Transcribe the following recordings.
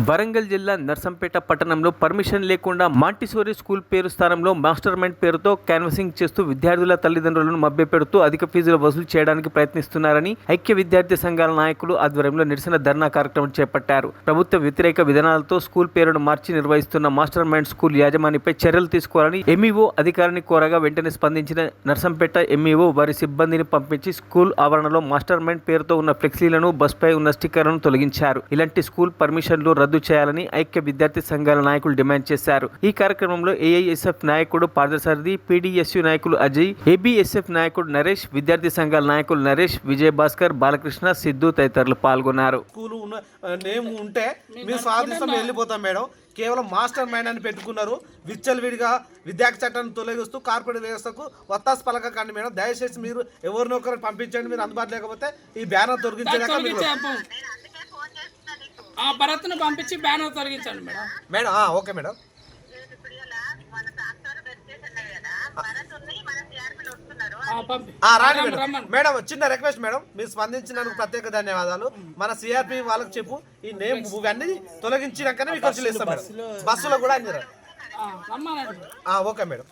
వరంగల్ జిల్లా నర్సంపేట పట్టణంలో పర్మిషన్ లేకుండా మాంటిసోరీ స్కూల్ పేరు స్థానంలో మాస్టర్ మైండ్ పేరుతో క్యాన్వసింగ్ చేస్తూ విద్యార్థుల తల్లిదండ్రులను మభ్యపెడుతూ అధిక ఫీజులు వసూలు చేయడానికి ప్రయత్నిస్తున్నారని ఐక్య విద్యార్థి సంఘాల నాయకులు ఆధ్వర్యంలో నిరసన ధర్నా కార్యక్రమం చేపట్టారు. ప్రభుత్వ వ్యతిరేక విధానాలతో స్కూల్ పేరును మార్చి నిర్వహిస్తున్న మాస్టర్ మైండ్ స్కూల్ యాజమాన్యపై చర్యలు తీసుకోవాలని ఎంఈఓ అధికారిని కోరగా వెంటనే స్పందించిన నర్సంపేట ఎంఈఓ వారి సిబ్బందిని పంపించి స్కూల్ ఆవరణలో మాస్టర్ మైండ్ పేరుతో ఉన్న ఫ్లెక్సీలను, బస్పై ఉన్న స్టిక్కర్లను తొలగించారు. ఇలాంటి స్కూల్ పర్మిషన్లు రద్దు చేయాలని ఐక్య విద్యార్థి సంఘాల నాయకులు డిమాండ్ చేశారు. ఈ కార్యక్రమంలో ఏఐఎస్ఎఫ్ నాయకుడు పార్థసారథి, పీడీఎస్యు నాయకులు అజయ్, ఏబీఎస్ఎఫ్ నాయకుడు నరేష్, విద్యార్థి సంఘాల నాయకులు నరేష్, విజయ్ భాస్కర్, బాలకృష్ణ, సిద్ధు తదితరులు పాల్గొన్నారు. ఉంటే మీరు సాధిస్తాం వెళ్ళిపోతాం మేడం. కేవలం మాస్టర్ మైండ్ అని పెట్టుకున్నారు. విచ్చలవిడిగా విద్యార్థి చట్టాన్ని తొలగిస్తూ కార్పొరేట్ వ్యవస్థకు వత్తాసు పలకకండి మేడం. దయచేసి మీరు ఎవరినొకరు పంపించండి. మీరు అందుబాటు లేకపోతే ఈ బ్యానర్ తొలగించేదాకా భరత్ను పంపించి బ్యానర్ తొలగించండి మేడం. Madam okay madam. రాండి మేడం. మేడం చిన్న రిక్వెస్ట్ మేడం, మీరు స్పందించినందుకు ప్రత్యేక ధన్యవాదాలు. మన సిఆర్పి వాళ్ళకి చెప్పు ఈ నేమ్ ఇవన్నీ తొలగించినాకనే మీకు ఖర్చులు ఇస్తాం మేడం. బస్సులో కూడా అందరు ఓకే మేడం.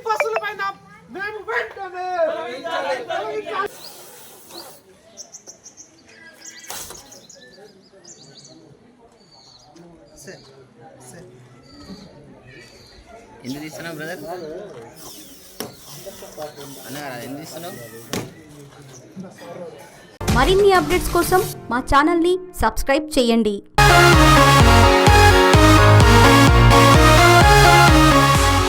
బస్సుల పైన మేము వెంటనే ఎందుకు తీస్తున్నావు బ్రదర్? అన్నగారా ఎందుకు తీస్తున్నావు? మరిన్ని అప్డేట్స్ కోసం మా ఛానల్ని సబ్స్క్రైబ్ చేయండి.